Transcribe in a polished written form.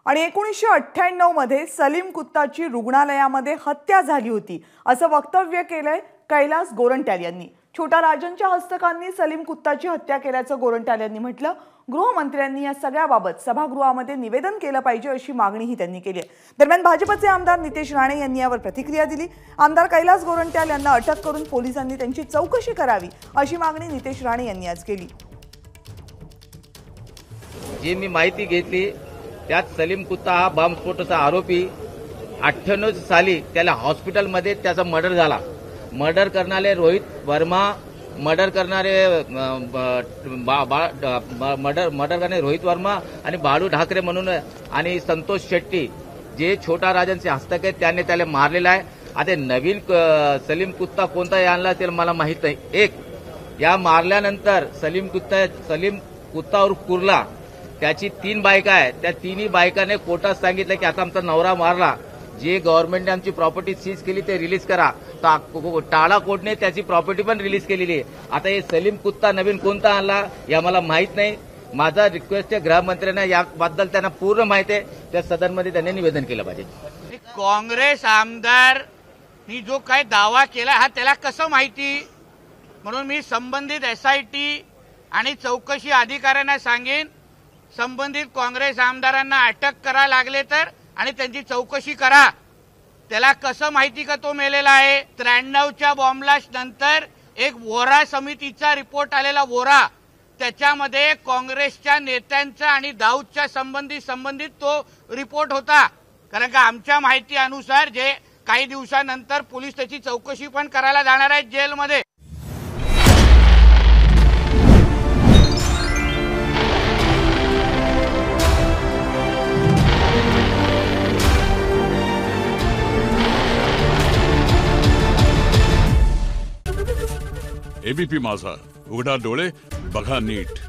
आणि 1998 मध्ये सलीम कुत्ताची रुग्णालयामध्ये हत्या झाली होती असं वक्तव्य केलंय कैलास गोरंट्याल यांनी। छोटा राजनच्या हस्तकांनी सलीम कुत्ताची हत्या केल्याचं गोरंट्याल यांनी म्हटलं। गृहमंत्र्यांनी या सगळ्याबाबत सभागृहामध्ये निवेदन केलं पाहिजे अशी मागणीही त्यांनी केली आहे। दरम्यान भाजपचे आमदार नितेश राणे यांनी यावर प्रतिक्रिया दिली। आमदार कैलास गोरंट्याल यांना अटक करून पोलिसांनी त्यांची चौकशी करावी अशी मागणी नितेश राणे यांनी आज केली। जी मी माहिती घेतली त्यात सलीम कुत्ता हा बॉम्बस्फोटाचा आरोपी 98 साली त्याला हॉस्पिटलमध्ये त्याचा मर्डर झाला। मर्डर करणारे रोहित वर्मा, मर्डर करणारे रोहित वर्मा आणि बाळू ढाकरे म्हणून आणि संतोष शेट्टी जे छोटा राजनचे हस्तक आहेत त्याने त्याला मारलेला आहे। आता नवीन सलीम कुत्ता कोणता आणला ते मला माहित नाही। एक या मारल्यानंतर सलीम कुत्तावर कुर्ला त्याची 3 बायका आहे, त्या तिन्ही बायकाने कोर्टात सांगितलं की आता आमचा नवरा मारला, जे गव्हर्नमेंटने आमची प्रॉपर्टी सीज केली ते रिलीज करा। टाळा कोर्टने त्याची प्रॉपर्टी पण रिलीज केलेली आहे। आता हे सलीम कुत्ता नवीन कोणता आणला या मला माहित नाही। माझा रिक्वेस्ट आहे गृहमंत्र्यांना याबद्दल त्यांना पूर्ण माहिती आहे त्या सदनमध्ये त्यांनी निवेदन केलं पाहिजे। काँग्रेस आमदारनी जो काय दावा केला हा त्याला कसं माहिती, म्हणून मी संबंधित SIT आणि चौकशी अधिकाऱ्यांना सांगेन संबंधित काँग्रेस आमदारांना अटक करा लागले तर आणि त्यांची चौकशी करा। त्याला कसं माहिती का तो मेलेला आहे। 93च्या बॉम्बलास्ट नंतर एक वोरा समितीचा रिपोर्ट आलेला वोरा, त्याच्यामध्ये काँग्रेसच्या नेत्यांचा आणि दाऊदच्या संबंधित तो रिपोर्ट होता। कारण का आमच्या माहिती अनुसार जे काही दिवसानंतर पोलीस त्याची चौकशी पण करायला जाणार आहेत जेलमध्ये। ABP माझा, उघडा डोळे बघा नीट।